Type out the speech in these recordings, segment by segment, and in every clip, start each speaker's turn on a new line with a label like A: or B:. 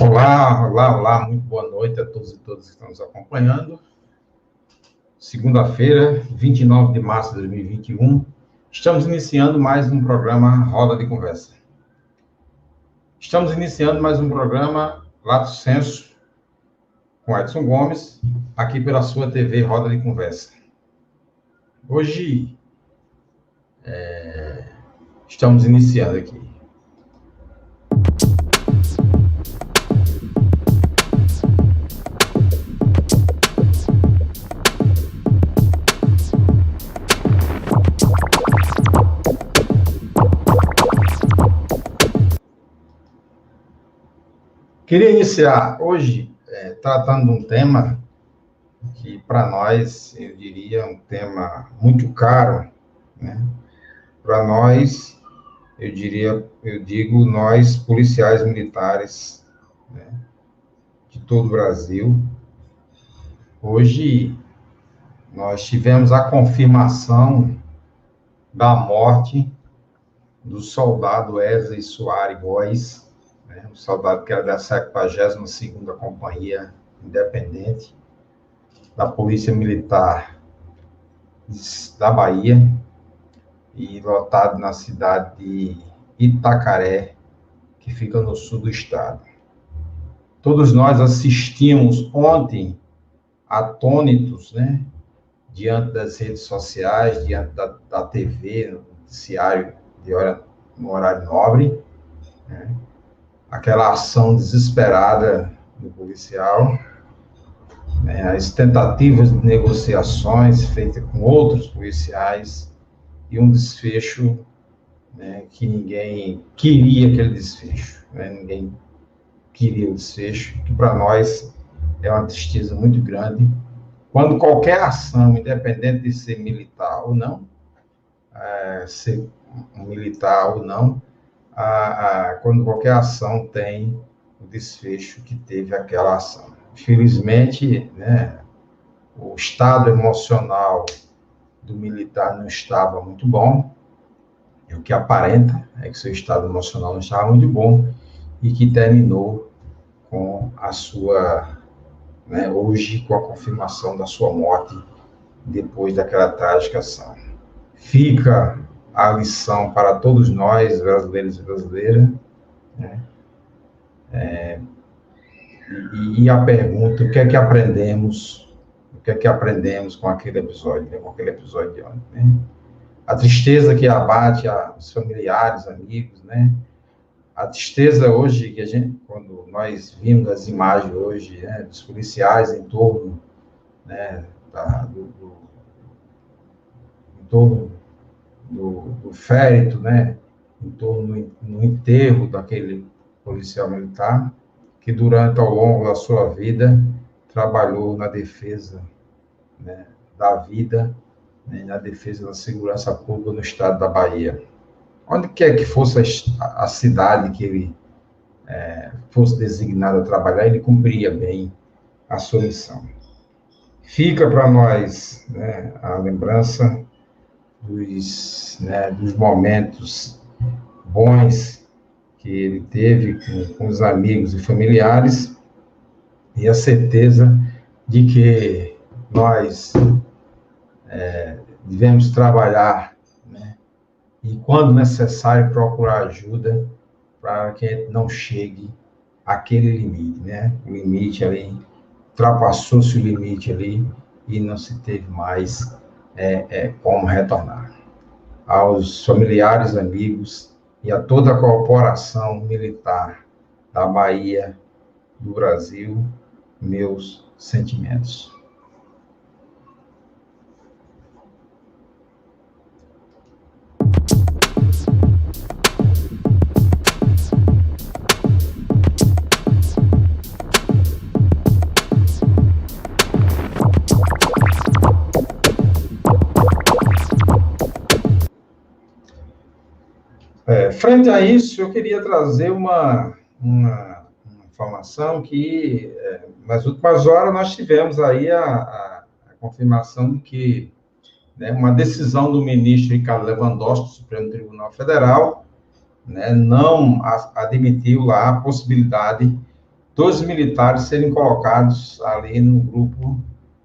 A: Olá, muito boa noite a todos e todas que estão nos acompanhando. Segunda-feira, 29 de março de 2021, estamos iniciando mais um programa Roda de Conversa. Estamos iniciando mais um programa Lato Senso, com Edson Gomes, aqui pela sua TV Roda de Conversa. Hoje, estamos iniciando aqui. Queria iniciar hoje tratando de um tema que, para nós, eu diria, um tema muito caro, né? Para nós, eu digo nós, policiais militares, né, de todo o Brasil. Hoje, nós tivemos a confirmação da morte do soldado Wesley Soares Góes, um soldado que era da 72ª Companhia Independente da Polícia Militar da Bahia e lotado na cidade de Itacaré, que fica no sul do estado. Todos nós assistimos ontem, atônitos, né, diante das redes sociais, diante da TV, no noticiário no horário nobre, né, aquela ação desesperada do policial, né, as tentativas de negociações feitas com outros policiais e um desfecho, né, que ninguém queria aquele desfecho, né, ninguém queria o desfecho, que para nós é uma tristeza muito grande, quando qualquer ação, independente de ser militar ou não, ser um militar ou não, quando qualquer ação tem o desfecho que teve aquela ação. Infelizmente, né, o estado emocional do militar não estava muito bom, e o que aparenta é que seu estado emocional não estava muito bom, e que terminou com a sua, né, hoje, com a confirmação da sua morte, depois daquela trágica ação. Fica a lição para todos nós, brasileiros e brasileiras, né? E a pergunta, o que é que aprendemos com aquele episódio, né? Com aquele episódio de ontem, né? A tristeza que abate os familiares, amigos, né? A tristeza hoje, que quando nós vimos as imagens hoje, né, dos policiais em torno, né, do féretro, né, em torno no enterro daquele policial militar, que ao longo da sua vida, trabalhou na defesa, né, da vida, né, na defesa da segurança pública no estado da Bahia. Onde quer que fosse a cidade que ele fosse designado a trabalhar, ele cumpria bem a sua missão. Fica para nós, né, a lembrança dos momentos bons que ele teve com os amigos e familiares, e a certeza de que nós devemos trabalhar, né, e, quando necessário, procurar ajuda para que a gente não chegue àquele limite, né? O limite ali, ultrapassou-se o limite ali e não se teve mais como retornar. Aos familiares, amigos e a toda a corporação militar da Bahia, do Brasil, meus sentimentos. Frente a isso, eu queria trazer uma informação que, nas últimas horas, nós tivemos aí a confirmação de que, né, uma decisão do ministro Ricardo Lewandowski, do Supremo Tribunal Federal, né, não admitiu lá a possibilidade dos militares serem colocados ali no grupo,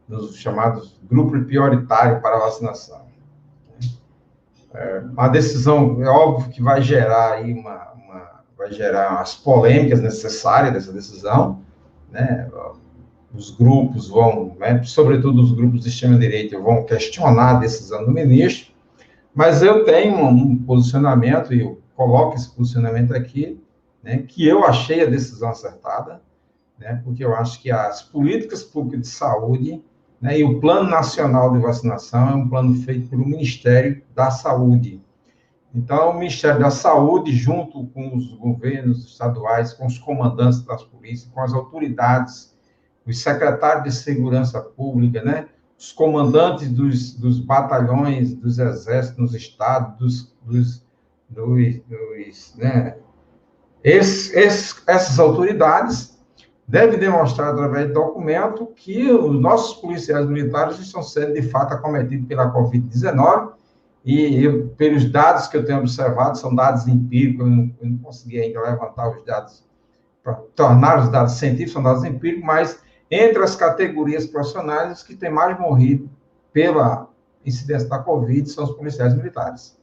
A: nos chamados grupos prioritários para a vacinação. A decisão, é óbvio que vai gerar aí vai gerar as polêmicas necessárias dessa decisão, né? Os grupos vão, né, sobretudo os grupos de extrema-direita, vão questionar a decisão do ministro, mas eu tenho um posicionamento, e eu coloco esse posicionamento aqui, né, que eu achei a decisão acertada, né, porque eu acho que as políticas públicas de saúde, né, e o Plano Nacional de Vacinação é um plano feito pelo Ministério da Saúde. Então, o Ministério da Saúde, junto com os governos estaduais, com os comandantes das polícias, com as autoridades, os secretários de Segurança Pública, né, os comandantes dos batalhões dos exércitos nos estados, né, essas autoridades devem demonstrar, através de documento, que os nossos policiais militares estão sendo, de fato, acometidos pela Covid-19, e pelos dados que eu tenho observado, são dados empíricos, eu não consegui ainda levantar os dados, para tornar os dados científicos, são dados empíricos, mas entre as categorias profissionais, os que têm mais morrido pela incidência da Covid são os policiais militares.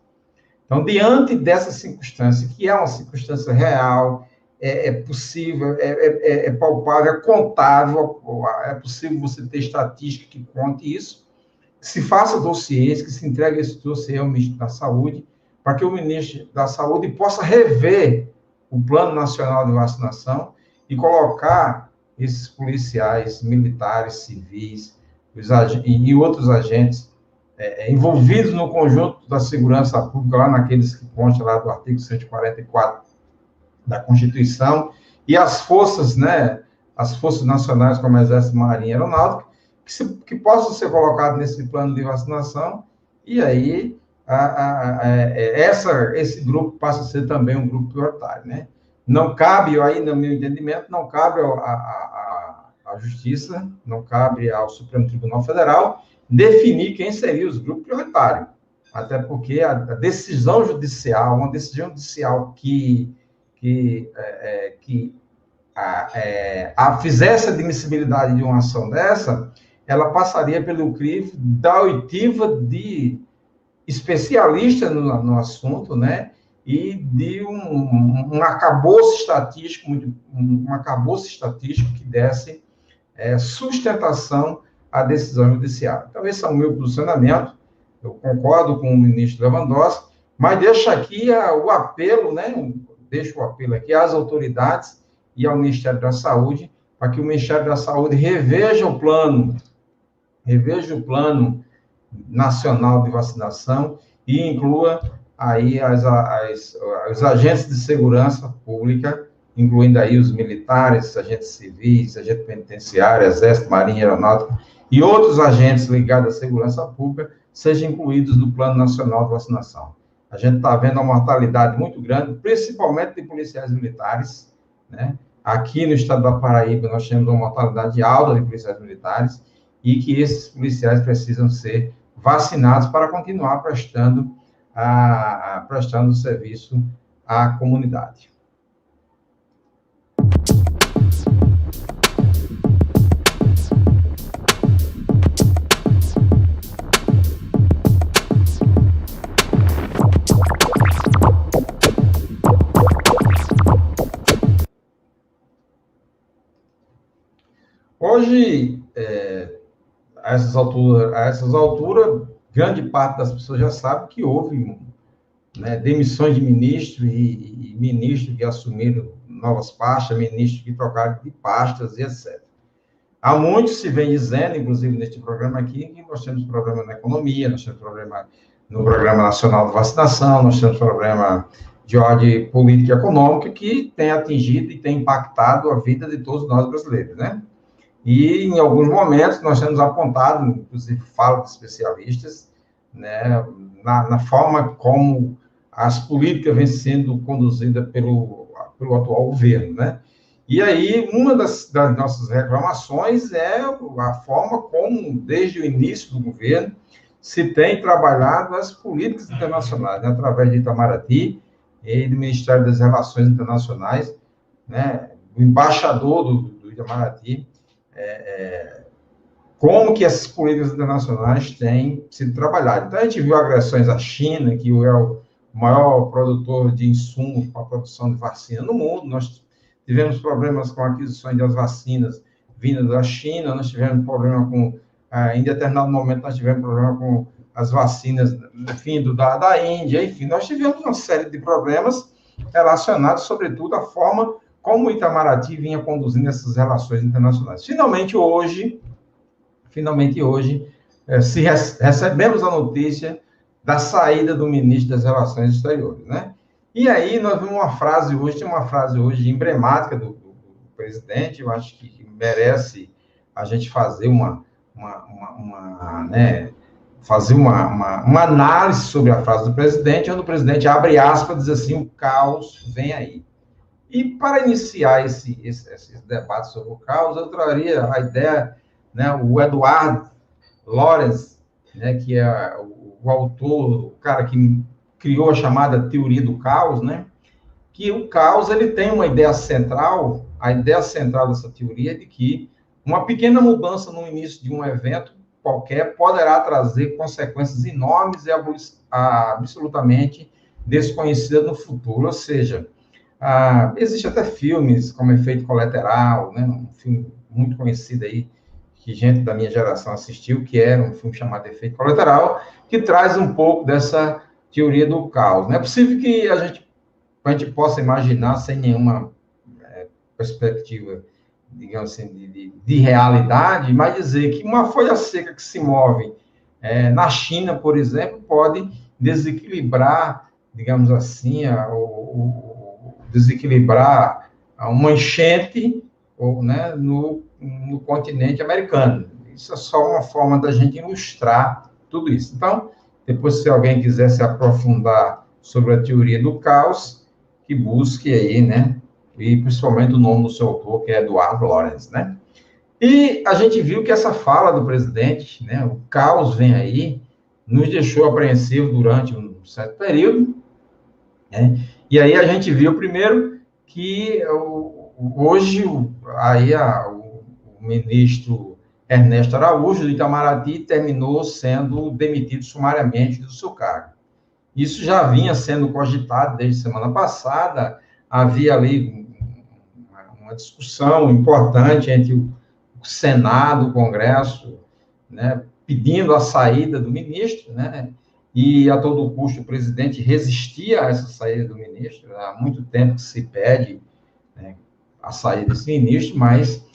A: Então, diante dessa circunstância, que é uma circunstância real, é possível, é palpável, é contável, é possível você ter estatística que conte isso, que se faça dossiês, que se entregue esse dossiê ao Ministro da Saúde, para que o Ministro da Saúde possa rever o Plano Nacional de Vacinação e colocar esses policiais, militares, civis e outros agentes envolvidos no conjunto da segurança pública, lá naqueles que constam lá do artigo 144 da Constituição, e as forças, né, as forças nacionais, como Exército, Marinha e Aeronáutica, que possam ser colocados nesse plano de vacinação, e aí esse grupo passa a ser também um grupo prioritário, né? Não cabe, aí, no meu entendimento, não cabe à Justiça, não cabe ao Supremo Tribunal Federal definir quem seria os grupos prioritários, até porque a decisão judicial, uma decisão judicial que fizesse a admissibilidade de uma ação dessa, ela passaria pelo crivo da oitiva de especialista no assunto, né, e de um arcabouço estatístico, que desse sustentação à decisão judicial. Então, esse é o meu posicionamento, eu concordo com o ministro Lewandowski, mas deixo aqui o apelo, né, deixo o apelo aqui às autoridades e ao Ministério da Saúde, para que o Ministério da Saúde reveja o plano nacional de vacinação e inclua aí os agentes de segurança pública, incluindo aí os militares, agentes civis, agentes penitenciários, Exército, Marinha, Aeronáutica e outros agentes ligados à segurança pública, sejam incluídos no Plano Nacional de Vacinação. A gente está vendo uma mortalidade muito grande, principalmente de policiais militares, né? Aqui no estado da Paraíba, nós temos uma mortalidade alta de policiais militares, e que esses policiais precisam ser vacinados para continuar prestando serviço à comunidade. Hoje, a essas alturas, grande parte das pessoas já sabe que houve, né, demissões de ministros e ministros que assumiram novas pastas, ministros que trocaram de pastas e etc. Há muito se vem dizendo, inclusive neste programa aqui, que nós temos problema na economia, nós temos problema no Programa Nacional de Vacinação, nós temos problema de ordem política e econômica que tem atingido e tem impactado a vida de todos nós brasileiros, né? E, em alguns momentos, nós temos apontado, inclusive falo de especialistas, né, na forma como as políticas vêm sendo conduzidas pelo atual governo, né? E aí, uma das nossas reclamações é a forma como, desde o início do governo, se tem trabalhado as políticas internacionais, né, através de Itamaraty e do Ministério das Relações Internacionais, né, do embaixador do Itamaraty, como que essas políticas internacionais têm sido trabalhadas. Então, a gente viu agressões à China, que é o maior produtor de insumos para a produção de vacina no mundo. Nós tivemos problemas com a aquisição das vacinas vindas da China, nós tivemos problema com, em determinado momento, nós tivemos problema com as vacinas vindo da Índia, enfim, nós tivemos uma série de problemas relacionados, sobretudo, à forma como o Itamaraty vinha conduzindo essas relações internacionais. Finalmente, hoje, recebemos a notícia da saída do ministro das Relações Exteriores, né? E aí nós vimos uma frase hoje emblemática do presidente, eu acho que merece a gente fazer fazer uma análise sobre a frase do presidente, onde o presidente abre aspas, diz assim, o caos vem aí. E para iniciar esse debate sobre o caos, eu traria a ideia, né, o Edward Lorenz, né, que é o autor, o cara que criou a chamada teoria do caos, né, que o caos ele tem uma ideia central, a ideia central dessa teoria é de que uma pequena mudança no início de um evento qualquer poderá trazer consequências enormes e absolutamente desconhecidas no futuro, ou seja, existe até filmes como Efeito Colateral, né, um filme muito conhecido aí, que gente da minha geração assistiu, que é um filme chamado Efeito Colateral, que traz um pouco dessa teoria do caos. Não é possível que a gente possa imaginar, sem nenhuma perspectiva, digamos assim, de realidade, mas dizer que uma folha seca que se move na China, por exemplo, pode desequilibrar, digamos assim, desequilibrar uma enchente né, no continente americano. Isso é só uma forma da gente ilustrar tudo isso. Então, depois, se alguém quiser se aprofundar sobre a teoria do caos, que busque aí, né? E principalmente o nome do seu autor, que é Edward Lorenz, né? E a gente viu que essa fala do presidente, né, o caos vem aí, nos deixou apreensivos durante um certo período, né? E aí a gente viu primeiro que hoje o ministro Ernesto Araújo, do Itamaraty, terminou sendo demitido sumariamente do seu cargo. Isso já vinha sendo cogitado desde semana passada, havia ali uma discussão importante entre o Senado, o Congresso, né, pedindo a saída do ministro, né, e a todo custo o presidente resistia a essa saída do ministro. Há muito tempo que se pede, né, a saída desse ministro, mas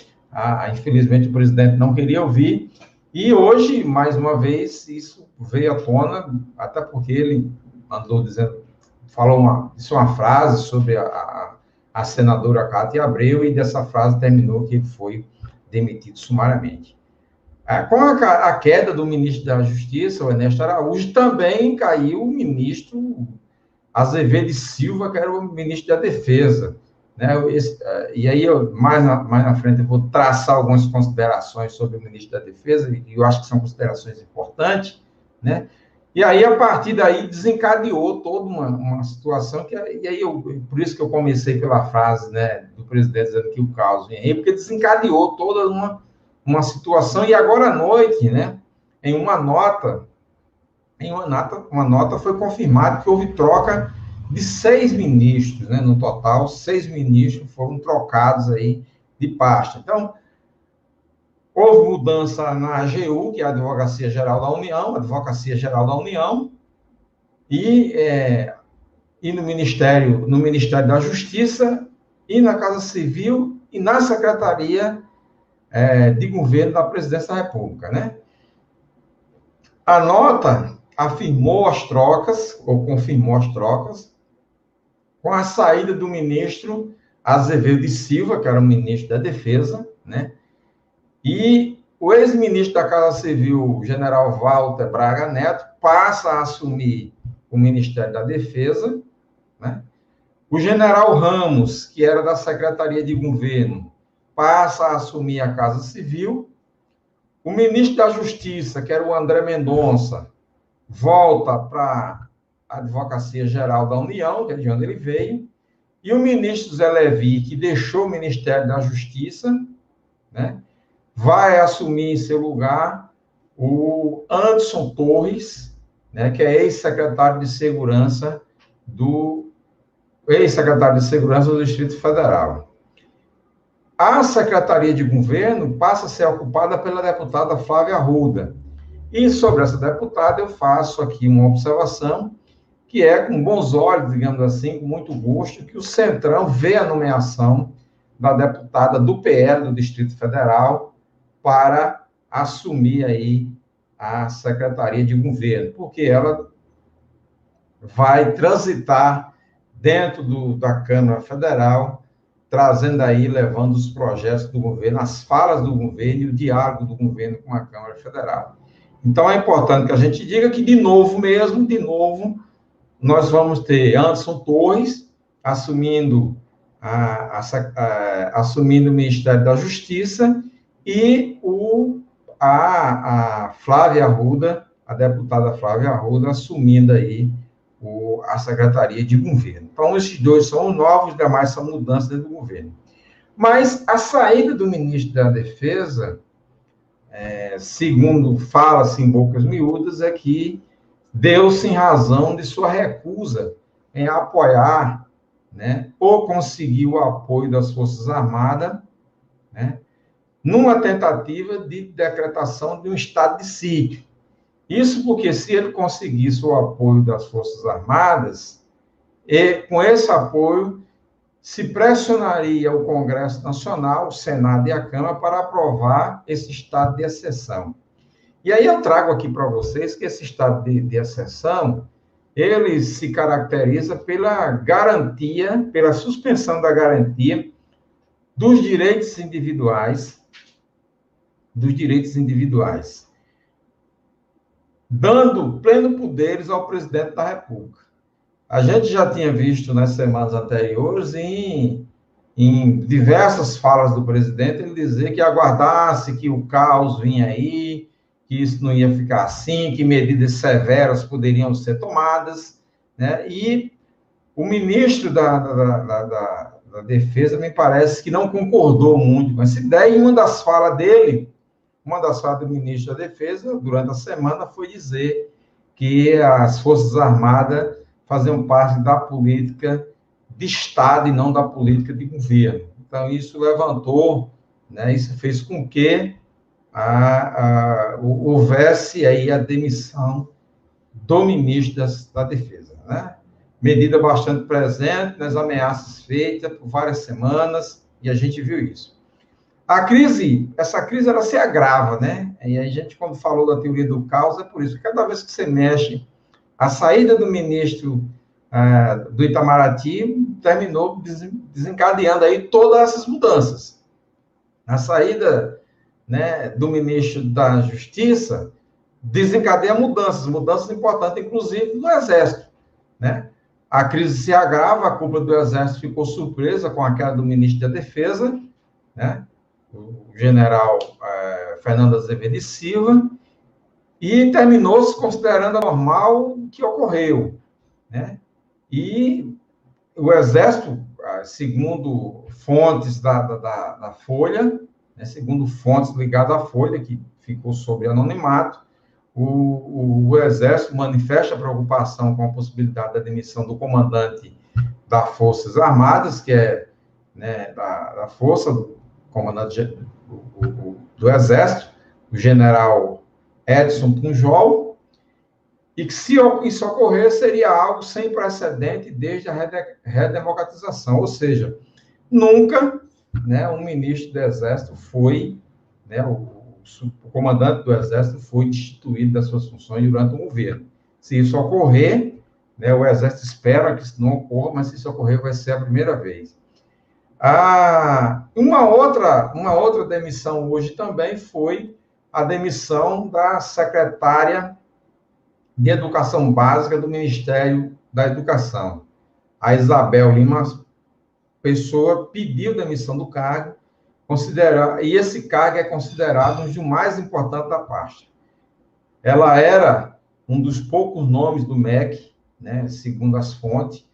A: infelizmente o presidente não queria ouvir, e hoje, mais uma vez, isso veio à tona, até porque ele andou dizendo, disse uma frase sobre a senadora Cátia Abreu, e dessa frase terminou que ele foi demitido sumariamente. Com a queda do ministro da Justiça, o Ernesto Araújo, também caiu o ministro Azevedo Silva, que era o ministro da Defesa, né? E aí, mais na frente, eu vou traçar algumas considerações sobre o ministro da Defesa, e eu acho que são considerações importantes, né? E aí, a partir daí, desencadeou toda uma situação, e aí por isso que eu comecei pela frase, né, do presidente dizendo que o caos vem aí, porque desencadeou toda uma situação, e agora à noite, né, em uma nota foi confirmado que houve troca de 6 ministros, né, no total, 6 ministros foram trocados aí de pasta. Então, houve mudança na AGU, que é a Advocacia Geral da União, e no Ministério da Justiça, e na Casa Civil, e na Secretaria de Governo da Presidência da República, né? A nota afirmou as trocas, ou confirmou as trocas, com a saída do ministro Azevedo de Silva, que era o ministro da Defesa, né? E o ex-ministro da Casa Civil, general Walter Braga Neto, passa a assumir o Ministério da Defesa, né? O general Ramos, que era da Secretaria de Governo, passa a assumir a Casa Civil. O ministro da Justiça, que era o André Mendonça, volta para a Advocacia Geral da União, que é de onde ele veio. e o ministro Zé Levi, que deixou o Ministério da Justiça, né, vai assumir em seu lugar o Anderson Torres, né, que é ex-secretário de Segurança do Distrito Federal. A Secretaria de Governo passa a ser ocupada pela deputada Flávia Arruda. E sobre essa deputada eu faço aqui uma observação, que é com bons olhos, digamos assim, com muito gosto, que o Centrão vê a nomeação da deputada do PL do Distrito Federal para assumir aí a Secretaria de Governo, porque ela vai transitar dentro da Câmara Federal, trazendo aí, levando os projetos do governo, as falas do governo e o diálogo do governo com a Câmara Federal. Então, é importante que a gente diga que, de novo, nós vamos ter Anderson Torres assumindo assumindo o Ministério da Justiça e a Flávia Arruda, a deputada Flávia Arruda, assumindo aí a Secretaria de Governo. Então, esses dois são novos, os demais são mudanças dentro do governo. Mas a saída do ministro da Defesa, segundo fala-se em bocas miúdas, é que deu-se em razão de sua recusa em apoiar, né, ou conseguir o apoio das Forças Armadas, né, numa tentativa de decretação de um estado de sítio. Isso porque, se ele conseguisse o apoio das Forças Armadas, e com esse apoio se pressionaria o Congresso Nacional, o Senado e a Câmara para aprovar esse estado de exceção. E aí eu trago aqui para vocês que esse estado de exceção, ele se caracteriza pela garantia, pela suspensão da garantia dos direitos individuais, dando pleno poderes ao presidente da República. A gente já tinha visto nas semanas anteriores, em diversas falas do presidente, ele dizer que aguardasse que o caos vinha aí, que isso não ia ficar assim, que medidas severas poderiam ser tomadas, né? E o ministro da Defesa, me parece que não concordou muito com essa ideia, e uma das falas do ministro da Defesa, durante a semana, foi dizer que as Forças Armadas faziam parte da política de Estado e não da política de governo. Então, isso levantou, né, isso fez com que houvesse aí a demissão do ministro da Defesa, né? Medida bastante presente nas ameaças feitas por várias semanas, e a gente viu isso. Essa crise, ela se agrava, né? E a gente, quando falou da teoria do caos, é por isso. Cada vez que você mexe, a saída do ministro do Itamaraty terminou desencadeando aí todas essas mudanças. A saída, né, do ministro da Justiça desencadeia mudanças importantes, inclusive do Exército, né? A crise se agrava, a cúpula do Exército ficou surpresa com a queda do ministro da Defesa, né? O general Fernando Azevedo e Silva, e terminou se considerando normal o que ocorreu, né? E o Exército, segundo fontes da Folha, né, segundo fontes ligadas à Folha, que ficou sob anonimato, o Exército manifesta preocupação com a possibilidade da demissão do comandante das Forças Armadas, que é, né, da Força, do comandante do Exército, o general Edson Punjol, e que, se isso ocorrer, seria algo sem precedente desde a redemocratização, ou seja, nunca, né, um ministro do Exército foi, né, o comandante do Exército foi destituído das suas funções durante o governo. Se isso ocorrer, né, o Exército espera que isso não ocorra, mas se isso ocorrer, vai ser a primeira vez. Uma outra demissão hoje também foi a demissão da secretária de Educação Básica do Ministério da Educação. A Isabel Lima Pessoa pediu demissão do cargo, e esse cargo é considerado um dos mais importantes da pasta. Ela era um dos poucos nomes do MEC, né, segundo as fontes,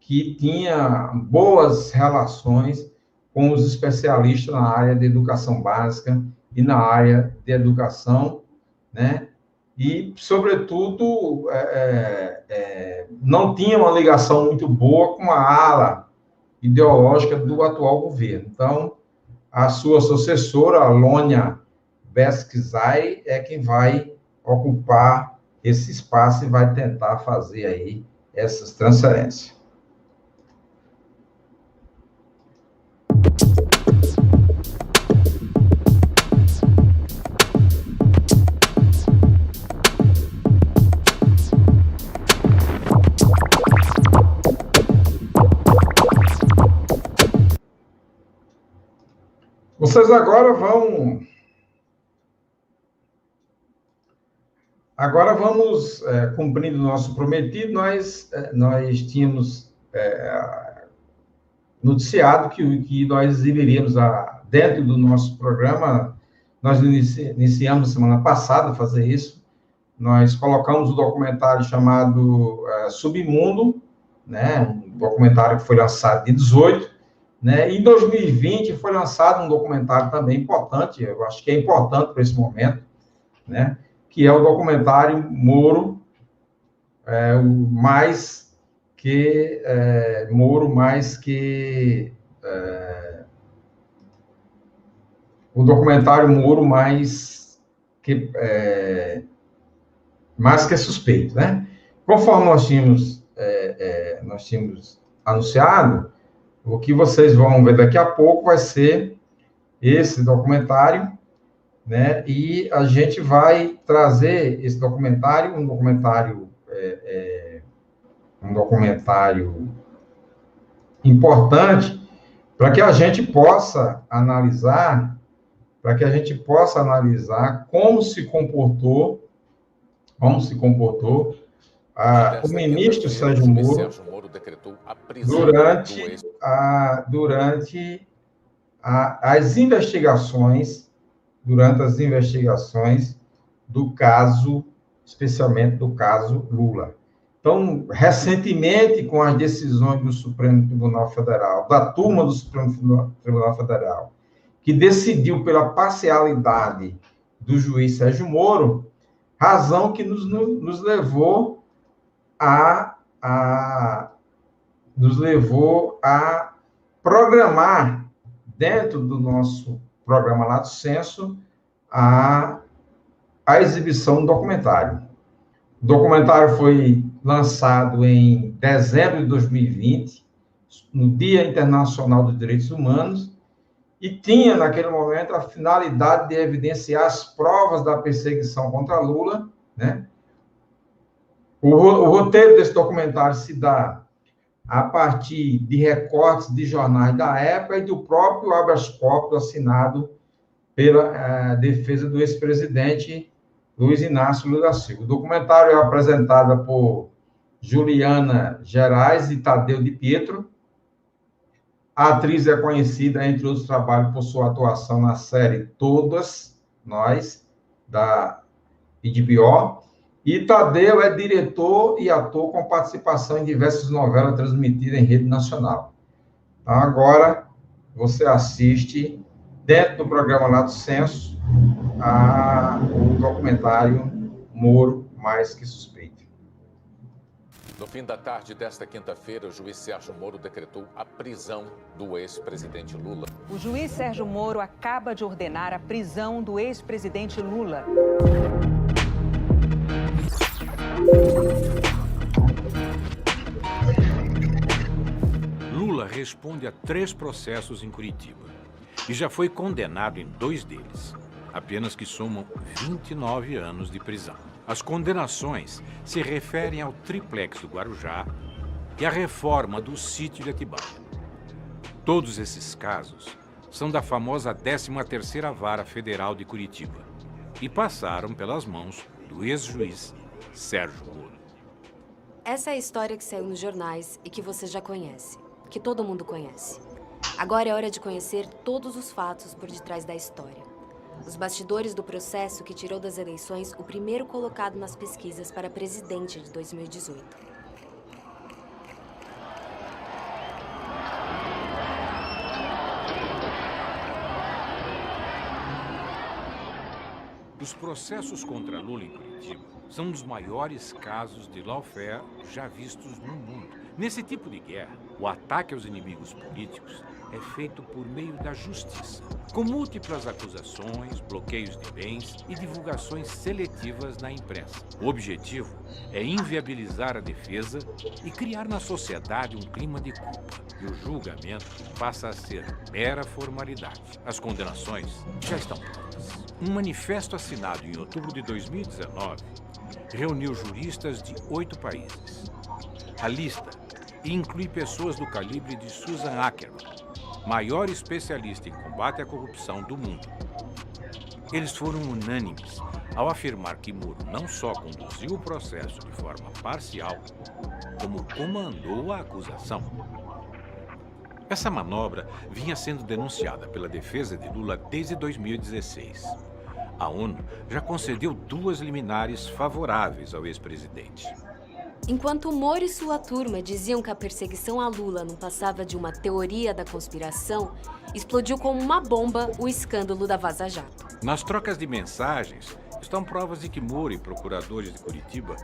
A: que tinha boas relações com os especialistas na área de educação básica e na área de educação, né? E, sobretudo, não tinha uma ligação muito boa com a ala ideológica do atual governo. Então, a sua sucessora, a Lônia Besczai, é quem vai ocupar esse espaço e vai tentar fazer aí essas transferências. Vocês agora vamos cumprindo o nosso prometido. Nós tínhamos noticiado que nós exibiríamos dentro do nosso programa. Nós iniciamos semana passada a fazer isso. Nós colocamos um documentário chamado Submundo, né? Um documentário que foi lançado em 2018. Né? Em 2020 foi lançado um documentário também importante, eu acho que é importante para esse momento, né? Que é o documentário Moro, o documentário Moro mais que suspeito, né? Conforme nós tínhamos anunciado, o que vocês vão ver daqui a pouco vai ser esse documentário, né? E a gente vai trazer esse documentário, um documentário importante para que a gente possa analisar, como se comportou o ministro Sérgio Moro durante as investigações do caso, especialmente do caso Lula. Então, recentemente, com as decisões do Supremo Tribunal Federal, da turma do Supremo Tribunal Federal, que decidiu pela parcialidade do juiz Sérgio Moro, razão que nos levou a programar, dentro do nosso programa Lato Senso, a exibição do documentário. O documentário foi lançado em dezembro de 2020, no Dia Internacional dos Direitos Humanos, e tinha, naquele momento, a finalidade de evidenciar as provas da perseguição contra Lula, né? O roteiro desse documentário se dá a partir de recortes de jornais da época e do próprio habeas corpus assinado pela defesa do ex-presidente Luiz Inácio Lula da Silva. O documentário é apresentado por Juliana Gerais e Tadeu de Pietro. A atriz é conhecida, entre outros trabalhos, por sua atuação na série Todas Nós, da HBO. E Tadeu é diretor e ator com participação em diversas novelas transmitidas em rede nacional. Então, agora, você assiste, dentro do programa Lato Senso, o documentário Moro Mais Que Suspeito.
B: No fim da tarde desta quinta-feira, o juiz Sérgio Moro decretou a prisão do ex-presidente Lula.
C: O juiz Sérgio Moro acaba de ordenar a prisão do ex-presidente Lula.
D: Lula responde a 3 processos em Curitiba e já foi condenado em 2 deles, apenas que somam 29 anos de prisão. As condenações se referem ao triplex do Guarujá e à reforma do sítio de Atibaia. Todos esses casos são da famosa 13ª Vara Federal de Curitiba e passaram pelas mãos do ex-juiz Sérgio Moro.
E: Essa é a história que saiu nos jornais e que você já conhece, que todo mundo conhece. Agora é hora de conhecer todos os fatos por detrás da história. Os bastidores do processo que tirou das eleições o primeiro colocado nas pesquisas para presidente de 2018.
D: Os processos contra Lula em Curitiba são um dos maiores casos de lawfare já vistos no mundo. Nesse tipo de guerra, o ataque aos inimigos políticos é feito por meio da justiça, com múltiplas acusações, bloqueios de bens e divulgações seletivas na imprensa. O objetivo é inviabilizar a defesa e criar na sociedade um clima de culpa. E o julgamento passa a ser mera formalidade. As condenações já estão prontas. Um manifesto assinado em outubro de 2019 reuniu juristas de 8 países. A lista inclui pessoas do calibre de Susan Ackerman, maior especialista em combate à corrupção do mundo. Eles foram unânimes ao afirmar que Moro não só conduziu o processo de forma parcial, como comandou a acusação. Essa manobra vinha sendo denunciada pela defesa de Lula desde 2016. A ONU já concedeu 2 liminares favoráveis ao ex-presidente.
E: Enquanto Moro e sua turma diziam que a perseguição a Lula não passava de uma teoria da conspiração, explodiu como uma bomba o escândalo da Vaza Jato.
D: Nas trocas de mensagens, estão provas de que Moro e procuradores de Curitiba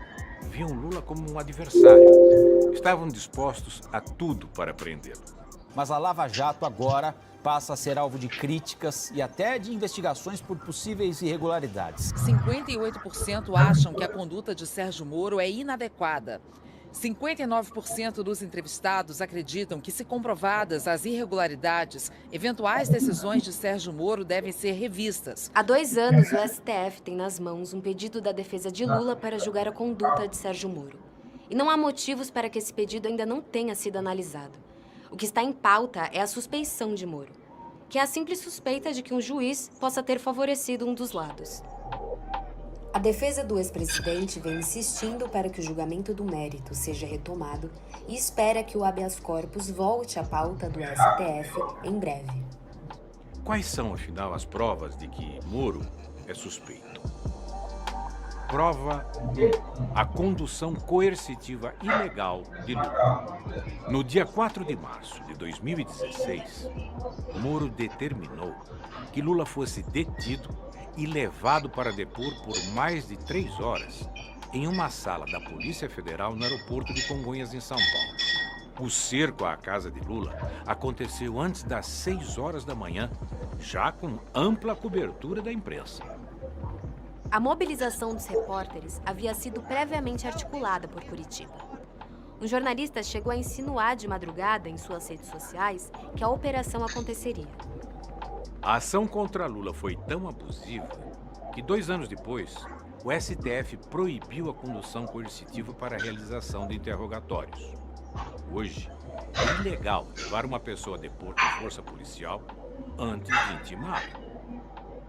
D: viam Lula como um adversário. Estavam dispostos a tudo para prendê-lo.
F: Mas a Lava Jato agora passa a ser alvo de críticas e até de investigações por possíveis irregularidades.
G: 58% acham que a conduta de Sérgio Moro é inadequada. 59% dos entrevistados acreditam que, se comprovadas as irregularidades, eventuais decisões de Sérgio Moro devem ser revistas.
E: Há 2 anos, o STF tem nas mãos um pedido da defesa de Lula para julgar a conduta de Sérgio Moro. E não há motivos para que esse pedido ainda não tenha sido analisado. O que está em pauta é a suspeição de Moro, que é a simples suspeita de que um juiz possa ter favorecido um dos lados. A defesa do ex-presidente vem insistindo para que o julgamento do mérito seja retomado e espera que o habeas corpus volte à pauta do STF em breve.
D: Quais são, afinal, as provas de que Moro é suspeito? Prova 1. A condução coercitiva ilegal de Lula. No dia 4 de março de 2016, Moro determinou que Lula fosse detido e levado para depor por mais de 3 horas em uma sala da Polícia Federal no aeroporto de Congonhas, em São Paulo. O cerco à casa de Lula aconteceu antes das 6 horas da manhã, já com ampla cobertura da imprensa.
E: A mobilização dos repórteres havia sido previamente articulada por Curitiba. Um jornalista chegou a insinuar de madrugada em suas redes sociais que a operação aconteceria.
D: A ação contra Lula foi tão abusiva que 2 anos depois, o STF proibiu a condução coercitiva para a realização de interrogatórios. Hoje, é ilegal levar uma pessoa a depor por força policial antes de intimá-la.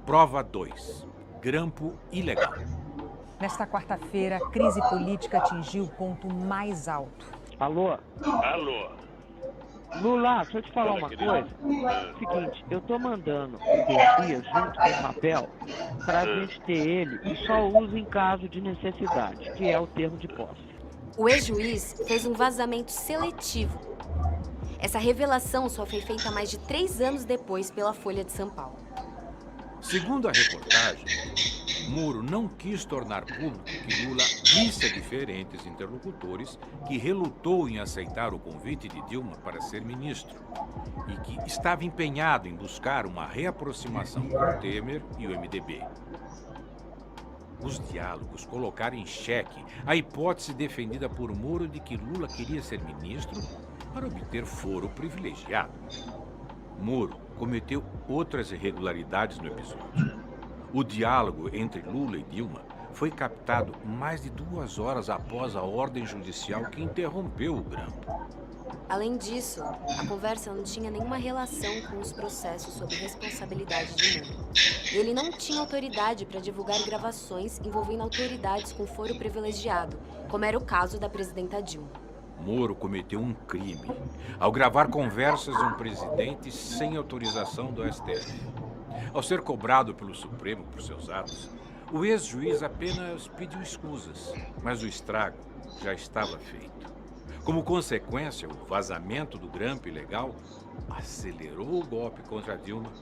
D: Prova 2. Grampo ilegal.
C: Nesta quarta-feira, a crise política atingiu o ponto mais alto.
H: Alô?
I: Alô?
H: Lula, deixa eu te falar
I: Fala,
H: uma
I: querido.
H: coisa. Seguinte, eu tô mandando o Garcia junto com o papel pra gente ter ele e só usa em caso de necessidade, que é o termo de posse.
E: O ex-juiz fez um vazamento seletivo. Essa revelação só foi feita mais de 3 anos depois pela Folha de São Paulo.
D: Segundo a reportagem, Moro não quis tornar público que Lula disse a diferentes interlocutores que relutou em aceitar o convite de Dilma para ser ministro e que estava empenhado em buscar uma reaproximação com Temer e o MDB. Os diálogos colocaram em xeque a hipótese defendida por Moro de que Lula queria ser ministro para obter foro privilegiado. Moro cometeu outras irregularidades no episódio. O diálogo entre Lula e Dilma foi captado mais de 2 horas após a ordem judicial que interrompeu o grampo.
E: Além disso, a conversa não tinha nenhuma relação com os processos sob responsabilidade de Moro. E ele não tinha autoridade para divulgar gravações envolvendo autoridades com foro privilegiado, como era o caso da presidenta Dilma.
D: Moro cometeu um crime ao gravar conversas de um presidente sem autorização do STF. Ao ser cobrado pelo Supremo por seus atos, o ex-juiz apenas pediu escusas, mas o estrago já estava feito. Como consequência, o vazamento do grampo ilegal acelerou o golpe contra Dilma,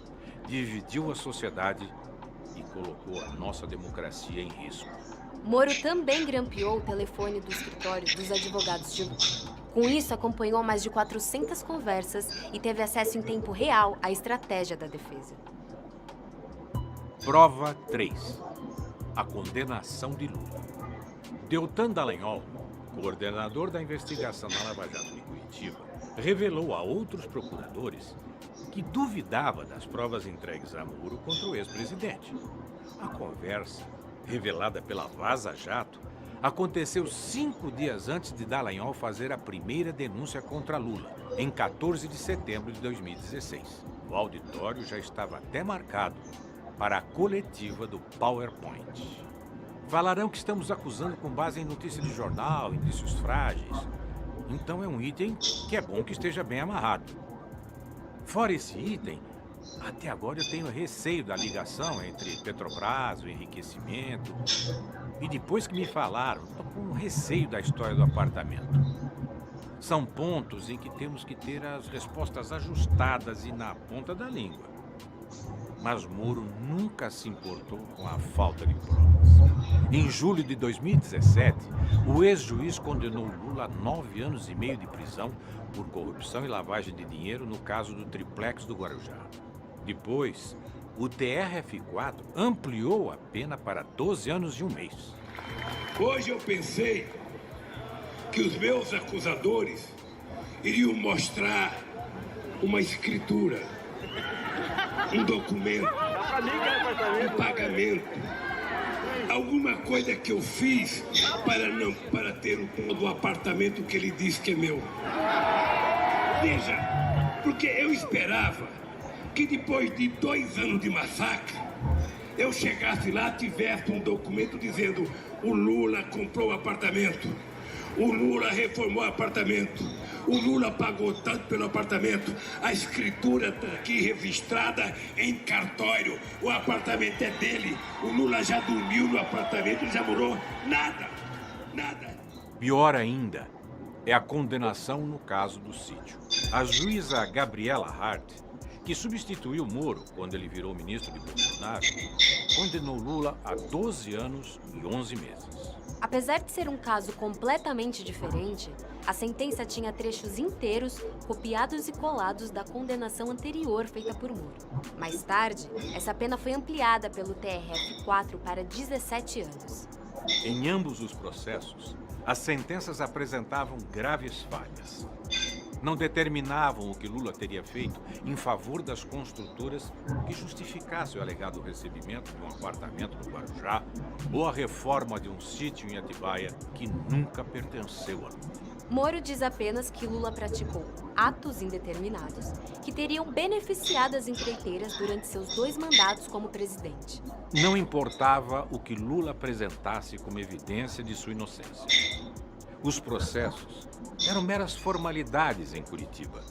D: dividiu a sociedade e colocou a nossa democracia em risco.
E: Moro também grampeou o telefone do escritório dos advogados de Lula. Com isso, acompanhou mais de 400 conversas e teve acesso em tempo real à estratégia da defesa.
D: Prova 3. A condenação de Lula. Deltan Dallagnol, coordenador da investigação na Lava Jato de Curitiba, revelou a outros procuradores que duvidava das provas entregues a Moro contra o ex-presidente. A conversa, revelada pela Vaza Jato, aconteceu 5 dias antes de Dallagnol fazer a primeira denúncia contra Lula, em 14 de setembro de 2016. O auditório já estava até marcado para a coletiva do PowerPoint. Falarão que estamos acusando com base em notícia de jornal, indícios frágeis. Então é um item que é bom que esteja bem amarrado. Fora esse item, até agora eu tenho receio da ligação entre Petrobras, o enriquecimento. E depois que me falaram, estou com receio da história do apartamento. São pontos em que temos que ter as respostas ajustadas e na ponta da língua. Mas Moro nunca se importou com a falta de provas. Em julho de 2017, o ex-juiz condenou Lula a 9 anos e meio de prisão por corrupção e lavagem de dinheiro no caso do triplex do Guarujá. Depois, o TRF4 ampliou a pena para 12 anos e 1 mês.
I: Hoje eu pensei que os meus acusadores iriam mostrar uma escritura, um documento, um pagamento, alguma coisa que eu fiz para ter o apartamento que ele diz que é meu. Veja, porque eu esperava que depois de 2 anos de massacre, eu chegasse lá, tivesse um documento dizendo: o Lula comprou o apartamento, o Lula reformou o apartamento, o Lula pagou tanto pelo apartamento, a escritura está aqui registrada em cartório, o apartamento é dele, o Lula já dormiu no apartamento, já morou, nada.
D: Pior ainda é a condenação no caso do sítio. A juíza Gabriela Hart, que substituiu Moro quando ele virou ministro de Bolsonaro, condenou Lula a 12 anos e 11 meses.
E: Apesar de ser um caso completamente diferente, a sentença tinha trechos inteiros copiados e colados da condenação anterior feita por Moro. Mais tarde, essa pena foi ampliada pelo TRF4 para 17 anos.
D: Em ambos os processos, as sentenças apresentavam graves falhas. Não determinavam o que Lula teria feito em favor das construtoras que justificasse o alegado recebimento de um apartamento no Guarujá ou a reforma de um sítio em Atibaia que nunca pertenceu a Lula.
E: Moro diz apenas que Lula praticou atos indeterminados que teriam beneficiado as empreiteiras durante seus 2 mandatos como presidente.
D: Não importava o que Lula apresentasse como evidência de sua inocência. Os processos eram meras formalidades em Curitiba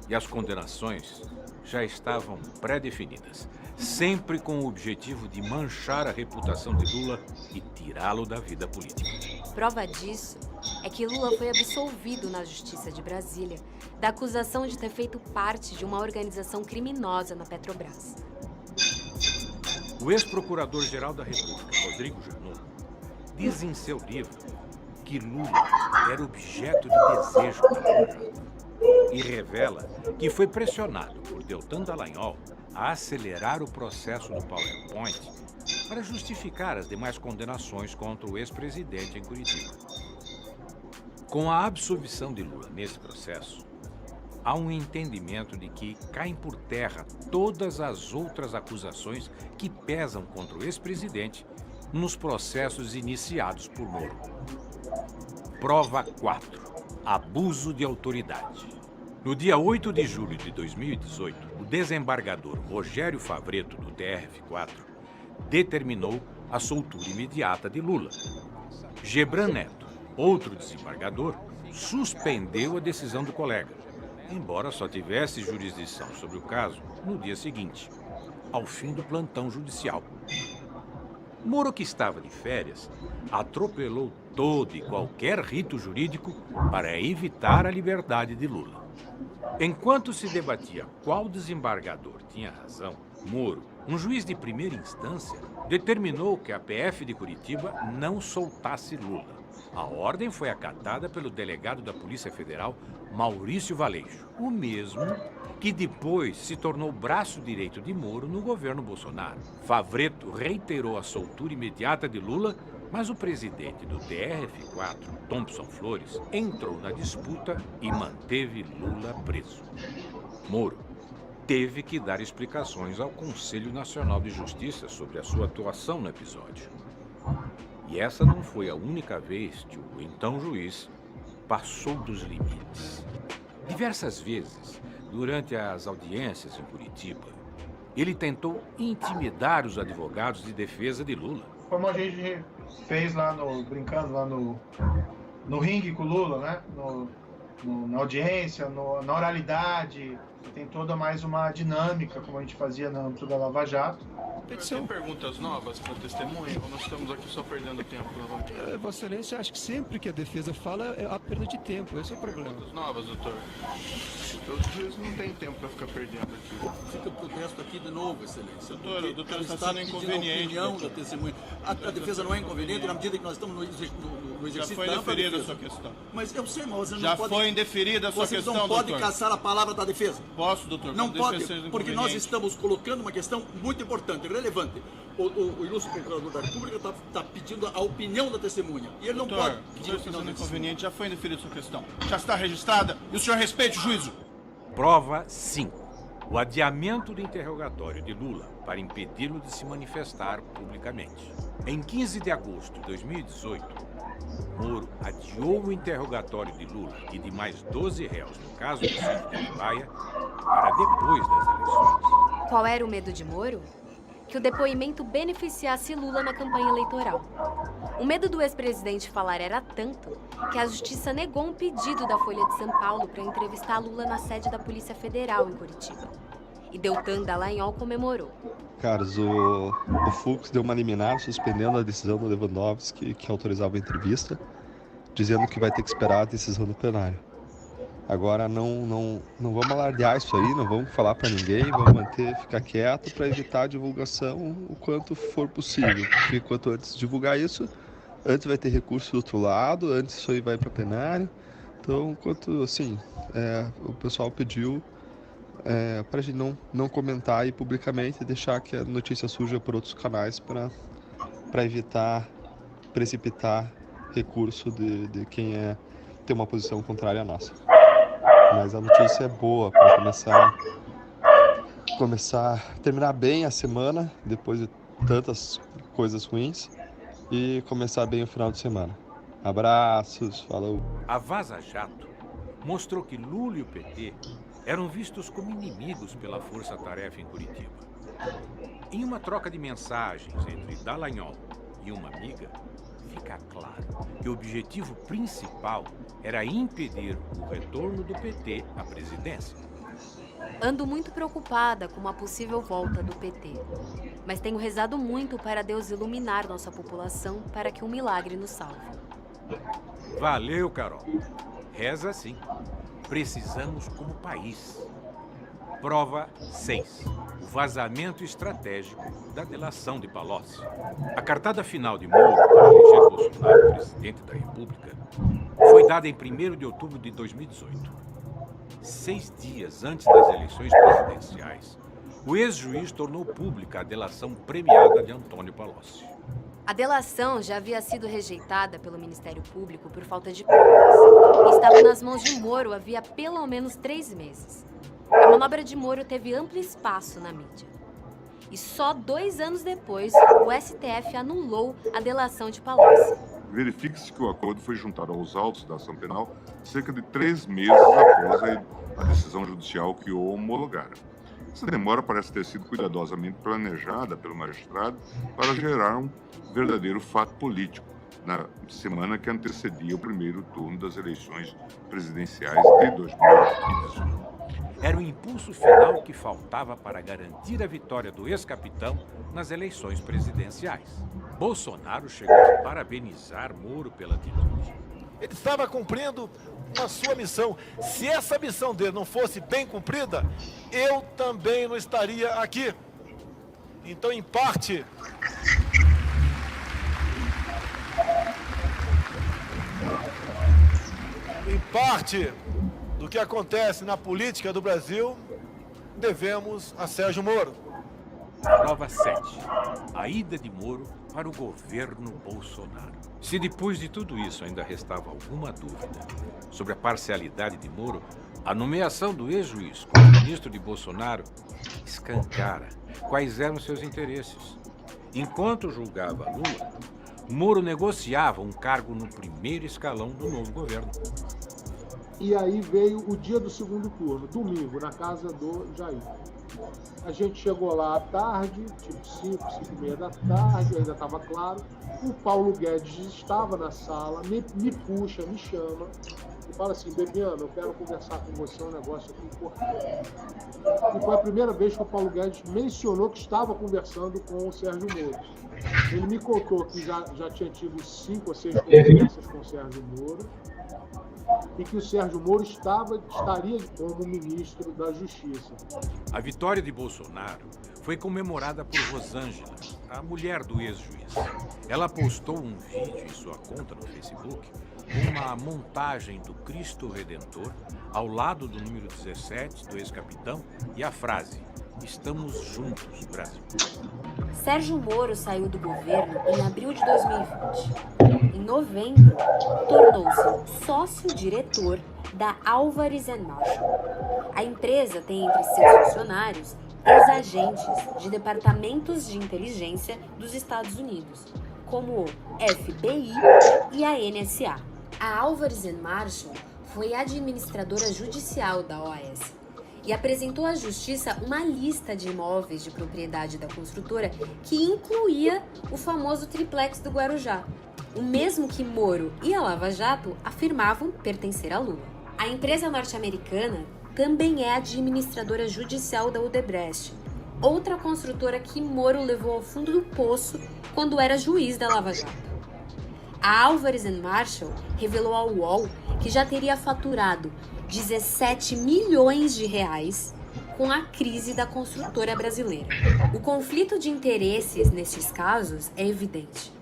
D: e as condenações já estavam pré-definidas, sempre com o objetivo de manchar a reputação de Lula e tirá-lo da vida política.
E: Prova disso é que Lula foi absolvido na Justiça de Brasília da acusação de ter feito parte de uma organização criminosa na Petrobras.
D: O ex-procurador-geral da República, Rodrigo Janot, diz em seu livro que Lula era objeto de desejo da Lava Jato e revela que foi pressionado por Deltan Dallagnol a acelerar o processo do PowerPoint para justificar as demais condenações contra o ex-presidente em Curitiba. Com a absolvição de Lula nesse processo, há um entendimento de que caem por terra todas as outras acusações que pesam contra o ex-presidente nos processos iniciados por Moro. Prova 4. Abuso de autoridade. No dia 8 de julho de 2018, o desembargador Rogério Favretto, do TRF4, determinou a soltura imediata de Lula. Gebran Neto, outro desembargador, suspendeu a decisão do colega, embora só tivesse jurisdição sobre o caso no dia seguinte, ao fim do plantão judicial. Moro, que estava de férias, atropelou todo e qualquer rito jurídico para evitar a liberdade de Lula. Enquanto se debatia qual desembargador tinha razão, Moro, um juiz de primeira instância, determinou que a PF de Curitiba não soltasse Lula. A ordem foi acatada pelo delegado da Polícia Federal, Maurício Valeixo, o mesmo que depois se tornou braço direito de Moro no governo Bolsonaro. Favretto reiterou a soltura imediata de Lula, mas o presidente do TRF4, Thompson Flores, entrou na disputa e manteve Lula preso. Moro teve que dar explicações ao Conselho Nacional de Justiça sobre a sua atuação no episódio. E essa não foi a única vez que o então juiz passou dos limites. Diversas vezes, durante as audiências em Curitiba, ele tentou intimidar os advogados de defesa de Lula.
J: Como a gente fez lá brincando lá no ringue com o Lula, né? Na audiência, na oralidade, tem toda mais uma dinâmica, como a gente fazia no âmbito da Lava Jato.
K: Tem perguntas novas para testemunha ou nós estamos aqui só perdendo tempo?
L: Vossa Excelência acha que sempre que a defesa fala é a perda de tempo, esse é o problema.
K: Perguntas novas, doutor? Os juízes não tem tempo para ficar perdendo aqui.
M: Fica o protesto aqui de novo, Excelência.
K: Doutor está sendo inconveniente.
M: Da testemunha. A defesa não é inconveniente na medida que nós estamos no exercício.
K: Já foi indeferida a sua questão.
M: Mas eu sei, mas você não
K: já
M: pode...
K: foi indeferida a sua questão, doutor.
M: Você não pode caçar a palavra da defesa.
K: Posso, doutor?
M: Não pode, porque nós estamos colocando uma questão muito importante, relevante. O ilustre procurador da República está pedindo a opinião da testemunha. E ele não pode pedir a opinião da testemunha.
K: Já foi indeferida a sua questão. Já está registrada e o senhor respeite o juízo.
D: Prova 5. O adiamento do interrogatório de Lula para impedi-lo de se manifestar publicamente. Em 15 de agosto de 2018, Moro adiou o interrogatório de Lula e de mais 12 réus no caso do sítio de Atibaia para depois das eleições.
E: Qual era o medo de Moro? Que o depoimento beneficiasse Lula na campanha eleitoral. O medo do ex-presidente falar era tanto que a justiça negou um pedido da Folha de São Paulo para entrevistar Lula na sede da Polícia Federal em Curitiba. E Deltan Dallagnol comemorou.
N: Carlos, o Fux deu uma liminar suspendendo a decisão do Lewandowski que autorizava a entrevista, dizendo que vai ter que esperar a decisão do plenário. Agora não vamos alardear isso aí, não vamos falar para ninguém, vamos ficar quieto para evitar a divulgação o quanto for possível. Porque quanto antes divulgar isso, antes vai ter recurso do outro lado, antes isso aí vai para plenário. Então, enquanto assim, o pessoal pediu para a gente não comentar aí publicamente e deixar que a notícia surja por outros canais para evitar precipitar recurso de quem tem uma posição contrária à nossa. Mas a notícia é boa para terminar bem a semana, depois de tantas coisas ruins, e começar bem o final de semana. Abraços, falou.
D: A Vaza Jato mostrou que Lula e o PT eram vistos como inimigos pela força-tarefa em Curitiba. Em uma troca de mensagens entre Dallagnol e uma amiga, fica claro que o objetivo principal era impedir o retorno do PT à presidência.
E: Ando muito preocupada com uma possível volta do PT, mas tenho rezado muito para Deus iluminar nossa população para que um milagre nos salve.
D: Valeu, Carol. Reza sim. Precisamos como país. Prova 6. O vazamento estratégico da delação de Palocci. A cartada final de Moro para eleger Bolsonaro presidente da República foi dada em 1º de outubro de 2018. 6 dias antes das eleições presidenciais, o ex-juiz tornou pública a delação premiada de Antônio Palocci.
E: A delação já havia sido rejeitada pelo Ministério Público por falta de provas. Estava nas mãos de Moro havia pelo menos 3 meses. A manobra de Moro teve amplo espaço na mídia. E só 2 anos depois, o STF anulou a delação de Palocci.
O: Verifique-se que o acordo foi juntado aos autos da ação penal cerca de 3 meses após a decisão judicial que o homologara. Essa demora parece ter sido cuidadosamente planejada pelo magistrado para gerar um verdadeiro fato político na semana que antecedia o primeiro turno das eleições presidenciais de 2018.
D: Era o impulso final que faltava para garantir a vitória do ex-capitão nas eleições presidenciais. Bolsonaro chegou a parabenizar Moro pela atitude.
P: Ele estava cumprindo a sua missão. Se essa missão dele não fosse bem cumprida, eu também não estaria aqui. Então, em parte, do que acontece na política do Brasil, devemos a Sérgio Moro.
D: Prova 7. A ida de Moro para o governo Bolsonaro. Se depois de tudo isso ainda restava alguma dúvida sobre a parcialidade de Moro, a nomeação do ex-juiz como ministro de Bolsonaro escancara quais eram seus interesses. Enquanto julgava Lula, Moro negociava um cargo no primeiro escalão do novo governo.
Q: E aí veio o dia do segundo turno, domingo, na casa do Jair. A gente chegou lá à tarde, tipo 5h30 da tarde, ainda estava claro. O Paulo Guedes estava na sala, me puxa, me chama e fala assim: Bebiano, eu quero conversar com você, um negócio aqui importante. E foi a primeira vez que o Paulo Guedes mencionou que estava conversando com o Sérgio Moro. Ele me contou que já tinha tido 5 ou 6 conversas com o Sérgio Moro e que o Sérgio Moro estaria como ministro da Justiça.
D: A vitória de Bolsonaro foi comemorada por Rosângela, a mulher do ex-juiz. Ela postou um vídeo em sua conta no Facebook com uma montagem do Cristo Redentor ao lado do número 17 do ex-capitão e a frase: "Estamos juntos, Brasil".
E: Sérgio Moro saiu do governo em abril de 2020. Em novembro, tornou-se sócio-diretor da Álvares & Marshall. A empresa tem entre seus funcionários ex-agentes de departamentos de inteligência dos Estados Unidos, como o FBI e a NSA. A Álvares & Marshall foi administradora judicial da OAS e apresentou à Justiça uma lista de imóveis de propriedade da construtora que incluía o famoso triplex do Guarujá, o mesmo que Moro e a Lava Jato afirmavam pertencer a Lula. A empresa norte-americana também é administradora judicial da Odebrecht, outra construtora que Moro levou ao fundo do poço quando era juiz da Lava Jato. A Álvares & Marshall revelou ao UOL que já teria faturado 17 milhões de reais com a crise da construtora brasileira. O conflito de interesses nestes casos é evidente.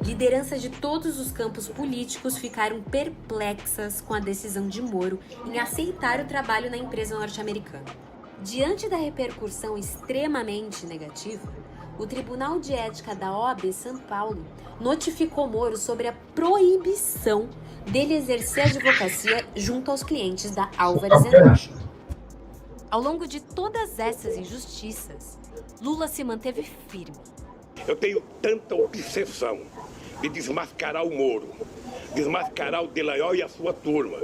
E: Lideranças de todos os campos políticos ficaram perplexas com a decisão de Moro em aceitar o trabalho na empresa norte-americana. Diante da repercussão extremamente negativa, o Tribunal de Ética da OAB São Paulo notificou Moro sobre a proibição dele exercer advocacia junto aos clientes da Álvares & Marshall. Ao longo de todas essas injustiças, Lula se manteve firme.
I: Eu tenho tanta obsessão de desmascarar o Moro, desmascarar o Delayol e a sua turma,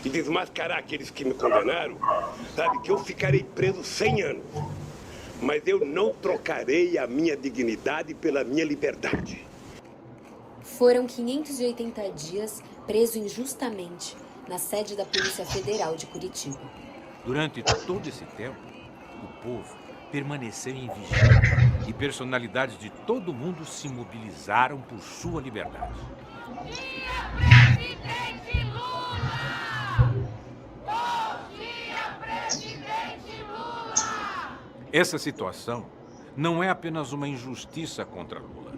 I: e desmascarar aqueles que me condenaram, sabe, que eu ficarei preso 100 anos. Mas eu não trocarei a minha dignidade pela minha liberdade.
E: Foram 580 dias preso injustamente na sede da Polícia Federal de Curitiba.
D: Durante todo esse tempo, o povo permaneceu em vigília e personalidades de todo o mundo se mobilizaram por sua liberdade.
R: Dia Presidente Lula! Bom dia, Presidente Lula!
D: Essa situação não é apenas uma injustiça contra Lula.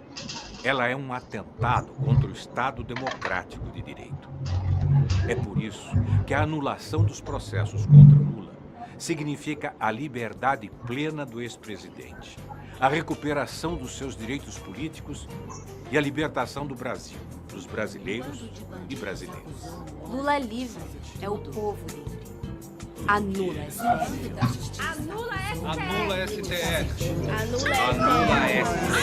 D: Ela é um atentado contra o Estado democrático de direito. É por isso que a anulação dos processos contra Lula significa a liberdade plena do ex-presidente, a recuperação dos seus direitos políticos e a libertação do Brasil, dos brasileiros e brasileiras.
E: Lula livre é o povo livre. Anula STF.
R: Anula STF.
S: Anula STF.
R: Anula
S: STF.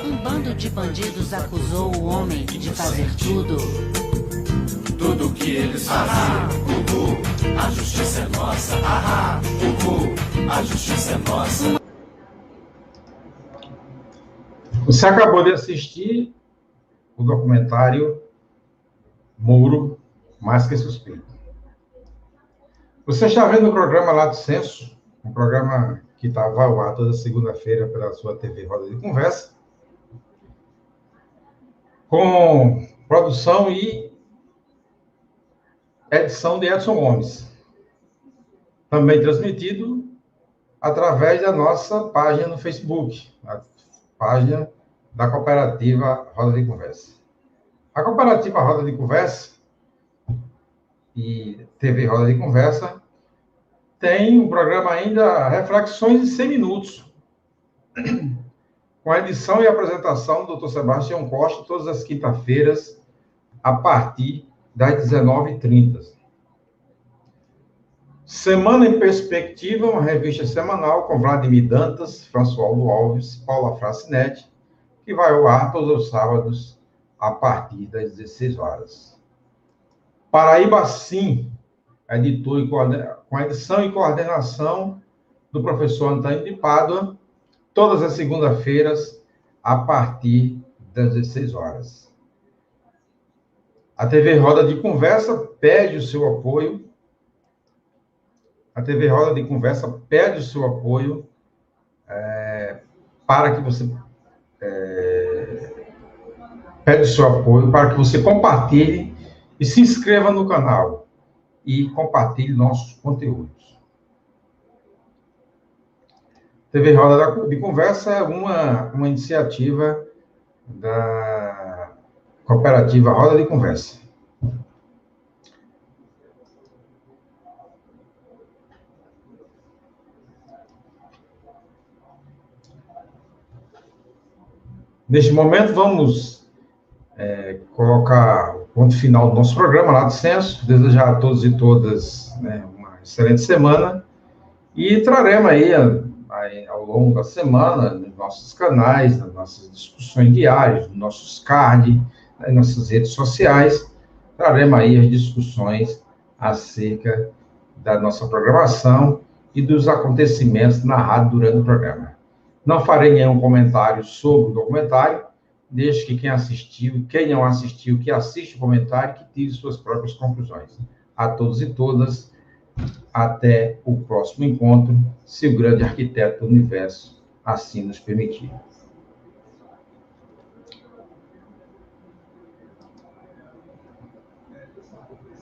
T: Um bando de bandidos acusou o homem de fazer tudo.
S: Tudo que eles faziam. A justiça é nossa. A justiça é nossa.
A: Você acabou de assistir o documentário Moro, Mais que Suspeito. Você está vendo o programa Lato Senso, um programa que vai ao ar toda segunda-feira pela sua TV Roda de Conversa, com produção e edição de Edson Gomes. Também transmitido através da nossa página no Facebook, a página da Cooperativa Roda de Conversa. A Cooperativa Roda de Conversa e TV Roda de Conversa tem um programa ainda Reflexões em 100 Minutos, com a edição e apresentação do Dr. Sebastião Costa, todas as quintas-feiras, a partir das 19h30. Semana em Perspectiva, uma revista semanal com Vladimir Dantas, Françoaldo Alves, Paula Francinetti, que vai ao ar todos os sábados, a partir das 16 horas. Paraíba Sim, editor e com a edição e coordenação do professor Antônio de Pádua, todas as segundas-feiras, a partir das 16 horas. A TV Roda de Conversa pede o seu apoio. A TV Roda de Conversa pede o seu apoio para que você compartilhe e se inscreva no canal e compartilhe nossos conteúdos. TV Roda de Conversa é uma iniciativa da Cooperativa Roda de Conversa. Neste momento, vamos colocar o ponto final do nosso programa, Lato Senso, desejar a todos e todas uma excelente semana e traremos aí ao longo da semana, nos nossos canais, nas nossas discussões diárias, nos nossos cards, nas nossas redes sociais, traremos aí as discussões acerca da nossa programação e dos acontecimentos narrados durante o programa. Não farei nenhum comentário sobre o documentário, desde que quem assistiu, quem não assistiu, que assiste o comentário, que tire suas próprias conclusões. A todos e todas, até o próximo encontro, se o grande arquiteto do universo assim nos permitir.